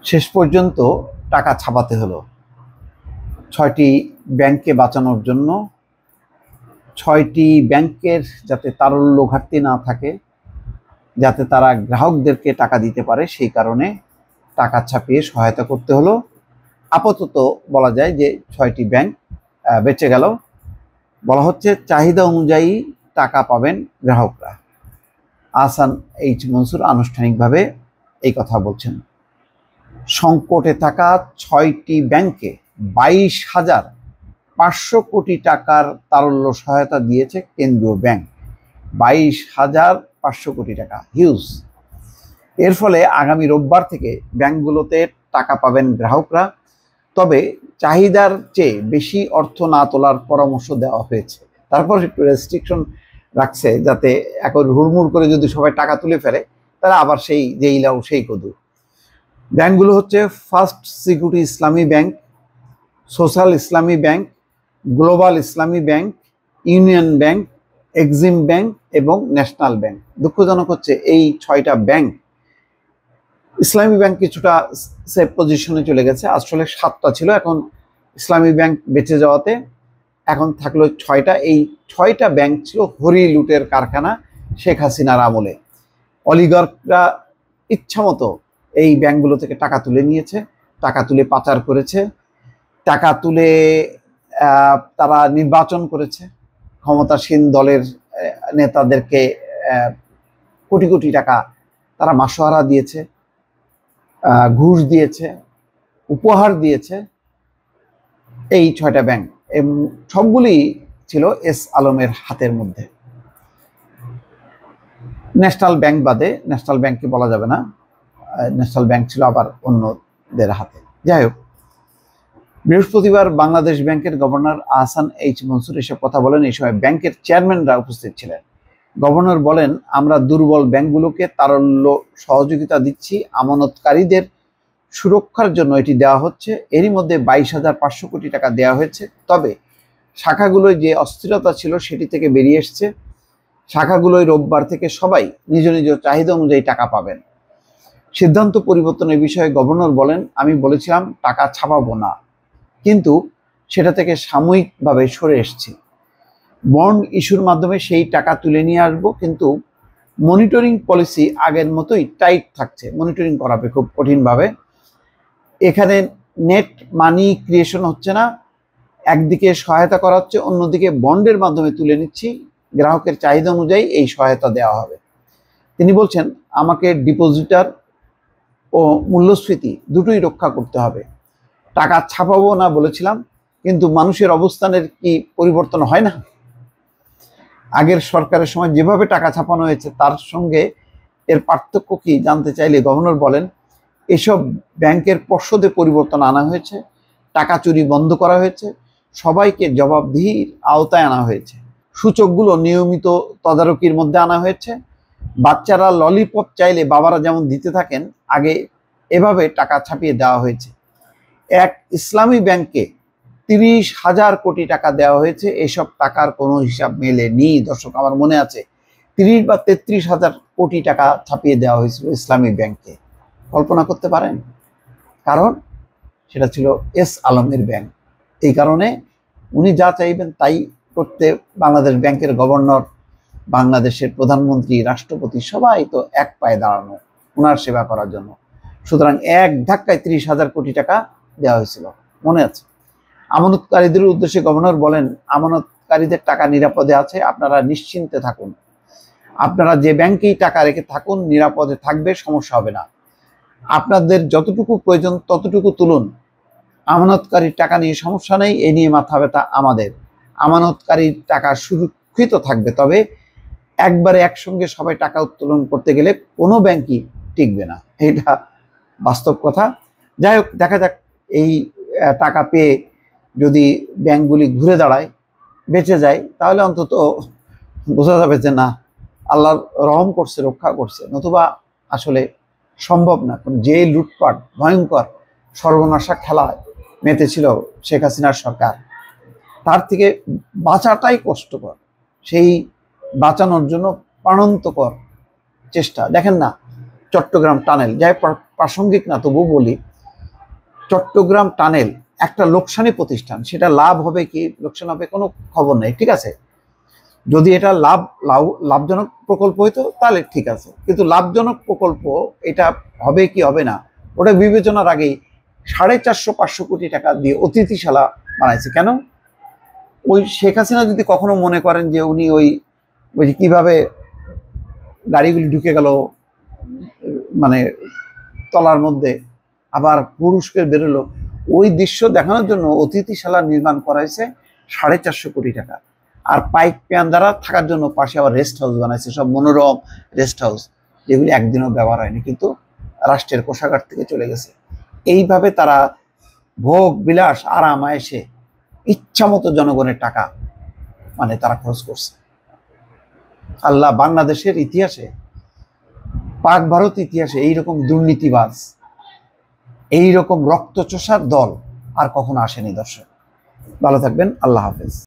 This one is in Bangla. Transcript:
শেষ পর্যন্ত টাকা ছাপাতে হলো ৬টি ব্যাংককে বাঁচানোর জন্য। ৬টি ব্যাংকের যাতে তারল্য ঘাটতি না থাকে, যাতে তারা গ্রাহকদেরকে টাকা দিতে পারে, সেই কারণে টাকা ছাপিয়ে সহায়তা করতে হলো। আপাতত বলা যায় যে ৬টি ব্যাংক বেঁচে গেল। বলা হচ্ছে চাহিদা অনুযায়ী টাকা পাবেন গ্রাহকরা। আহসান এইচ মনসুর আনুষ্ঠানিকভাবে এই কথা বলছেন। সংকটে থাকা ৬টি ব্যাংকে ২২,৫০০ কোটি টাকার তারল্য সহায়তা দিয়েছে কেন্দ্রীয় ব্যাংক। ২২,৫০০ কোটি টাকা, হিউজ। এর ফলে আগামী রোববার থেকে ব্যাংকগুলোতে টাকা পাবেন গ্রাহকরা। তবে চাহিদার চেয়ে বেশি অর্থ না তোলার পরামর্শ দেওয়া হয়েছে। তারপর একটু রেস্ট্রিকশন রাখছে, যাতে এখন হুড়মুড় করে যদি সবাই টাকা তুলে ফেলে, তারা আবার সেই যেই লাউ সেই কদু। ব্যাংকগুলো হচ্ছে ফার্স্ট সিকিউরিটি ইসলামী ব্যাংক, সোশ্যাল ইসলামী ব্যাংক, গ্লোবাল ইসলামী bank, union bank, Exim bank এবং ন্যাশনাল ব্যাংক। দুঃখজনক হচ্ছে এই ৬টা ব্যাংক, ইসলামী ব্যাংক কিছুটা সেফ পজিশনে চলে গেছে। আসলে 7টা ছিল, এখন ইসলামী ব্যাংক বেঁচে যাওয়াতে এখন থাকলো ৬টা। এই ৬টা ব্যাংক ছিল হরি লুটের কারখানা শেখ হাসিনার আমলে। অলিগার্করা ইচ্ছামতো এই ব্যাংকগুলো থেকে টাকা তুলে নিয়েছে, টাকা তুলে পাচার করেছে, টাকা তুলে তারা নির্বাচন করেছে। ক্ষমতাসীন দলের নেতাদেরকে কোটি কোটি টাকা তারা মাসোহারা দিয়েছে, ঘুষ দিয়েছে, উপহার দিয়েছে। এই ৬টা ব্যাংক সবগুলি ছিল এস আলমের হাতের মধ্যে। ন্যাশনাল ব্যাংক বাদে, ন্যাশনাল ব্যাংককে বলা যাবে না, ন্যাশনাল ব্যাংক ছিল আবার অন্যদের হাতে। যাই হোক, বৃহস্পতিবার বাংলাদেশ ব্যাংকের গভর্নর আহসান এইচ মনসুর এসব কথা বলেন। এই সময় ব্যাংকের চেয়ারম্যানরা উপস্থিত ছিলেন। গভর্নর বলেন, আমরা দুর্বল ব্যাংকগুলোকে তারল্য সহযোগিতা দিচ্ছি, আমানতকারীদের সুরক্ষার জন্য এটি দেওয়া হচ্ছে। এরই মধ্যে 22,500 কোটি টাকা দেওয়া হয়েছে। তবে শাখাগুলোয় যে অস্থিরতা ছিল সেটি থেকে বেরিয়ে এসছে। শাখাগুলোয় রোববার থেকে সবাই নিজ নিজ চাহিদা অনুযায়ী টাকা পাবেন। সিদ্ধান্ত পরিবর্তনের বিষয়ে গভর্নর বলেন, আমি বলেছিলাম টাকা ছাপাবো না, কিন্তু সেটা থেকে সাময়িকভাবে সরে এসেছি। বন্ড ইস্যুর মাধ্যমে সেই টাকা তুলে নিয়ে আসবো, কিন্তু মনিটরিং পলিসি আগের মতোই টাইট থাকছে। মনিটরিং করাবে খুব কঠিনভাবে। এখানে নেট মানি ক্রিয়েশন হচ্ছে না, একদিকে সহায়তা করা হচ্ছে, অন্যদিকে বন্ডের মাধ্যমে তুলে নিচ্ছি। গ্রাহকের চাহিদা অনুযায়ী এই সহায়তা দেওয়া হবে। তিনি বলছেন, আমাকে ডিপোজিটার ও মূল্যস্ফীতি দুটোই রক্ষা করতে হবে। টাকা ছাপাবো না বলেছিলাম, কিন্তু মানুষের অবস্থানের কি পরিবর্তন হয় না? আগের সরকারের সময় যেভাবে টাকা ছাপানো হয়েছে তার সঙ্গে এর পার্থক্য কি জানতে চাইলে গভর্নর বলেন, এসব ব্যাংকের পর্ষদে পরিবর্তন আনা হয়েছে, টাকা চুরি বন্ধ করা হয়েছে, সবাইকে জবাবদিহির আওতায় আনা হয়েছে, সূচকগুলো নিয়মিত তদারকির মধ্যে আনা হয়েছে। বাচ্চারা ললিপপ চাইলে বাবারা যেমন দিতে থাকেন, আগে এভাবে টাকা ছাপিয়ে দেওয়া হয়েছে। এক ইসলামী ব্যাংকে 30,000 কোটি টাকা দেওয়া হয়েছে। এসব টাকার কোনো হিসাব মেলেনি। দর্শক, আমার মনে আছে 30 বা 33,000 কোটি টাকা ছাপিয়ে দেওয়া হয়েছিল ইসলামী ব্যাংকে। কল্পনা করতে পারেন? কারণ সেটা ছিল এস আলমের ব্যাংক। এই কারণে উনি যা চাইবেন তাই করতে বাংলাদেশ ব্যাংকের গভর্নর, বাংলাদেশের প্রধানমন্ত্রী, রাষ্ট্রপতি সবাই তো এক পায়ে দাঁড়ানো ওনার সেবা করার জন্য। সুতরাং এক ধাক্কায় 30,000 কোটি টাকা দেওয়া হয়েছিল, মনে আছে। আমানতকারীদের উদ্দেশ্যে গভর্নর বলেন, আমানতকারীদের টাকা নিরাপদে আছে, আপনারা নিশ্চিন্তে থাকুন। আপনারা যে ব্যাংকেই টাকা রেখে থাকুন, নিরাপদে থাকবে, সমস্যা হবে না। আপনাদের যতটুকু প্রয়োজন ততটুকু তুলুন। আমানতকারীর টাকা নিয়ে সমস্যা নেই, এ নিয়ে মাথা ব্যথা আমাদের। আমানতকারীর টাকা সুরক্ষিত থাকবে, তবে একবারে একসঙ্গে সবাই টাকা উত্তোলন করতে গেলে কোনো ব্যাংকই টিকবে না, এটা বাস্তব কথা। যাই হোক, দেখা যাক এই টাকা পেয়ে যদি ব্যাংকগুলি ঘুরে দাঁড়ায়, বেঁচে যায়, তাহলে অন্তত বোঝা যাবে যে না, আল্লাহ রহম করছে, রক্ষা করছে। নতুবা আসলে সম্ভব না। যে লুটপাট, ভয়ঙ্কর সর্বনাশা খেলায় মেতেছিল শেখ হাসিনার সরকার, তার থেকে বাঁচাটাই কষ্টকর। সেই বাঁচানোর জন্য প্রাণান্তকর চেষ্টা। দেখেন না, চট্টগ্রাম টানেল, যাই প্রাসঙ্গিক না তবু বলি, চট্টগ্রাম টানেল একটা লোকসানি প্রতিষ্ঠান, সেটা লাভ হবে কি লোকসান হবে কোনো খবর নেই, ঠিক আছে। যদি এটা লাভজনক প্রকল্প হইতো তাহলে ঠিক আছে, কিন্তু লাভজনক প্রকল্প এটা হবে কি হবে না ওটা বিবেচনার আগেই 450-500 কোটি টাকা দিয়ে অতিথিশালা বানাইছে। কেন? ওই শেখ হাসিনা যদি কখনো মনে করেন যে উনি ওই কিভাবে গাড়িগুলি ঢুকে গেল মানে তলার মধ্যে, আবার পুরস্কার বেরোলো, ওই দৃশ্য দেখানোর জন্য অতিথিশালা নির্মাণ করা হয়েছে 450 কোটি টাকা। আর পাইক পেয়ান দ্বারা থাকার জন্য পাশে আবার রেস্ট হাউস বানাইছে, সব মনোরম রেস্ট হাউস, যেগুলি একদিনও ব্যবহার হয়নি, কিন্তু রাষ্ট্রের কোষাগার থেকে চলে গেছে। এইভাবে তারা ভোগ বিলাস আরাম আয়েসে ইচ্ছা মতো জনগণের টাকা মানে তারা খরচ করছে। আল্লাহ, বাংলাদেশের ইতিহাসে, পাক ভারত ইতিহাসে এইরকম দুর্নীতিবাজ, এইরকম রক্তচোষার দল আর কখনো আসেনি। দর্শক ভালো থাকবেন, আল্লাহ হাফেজ।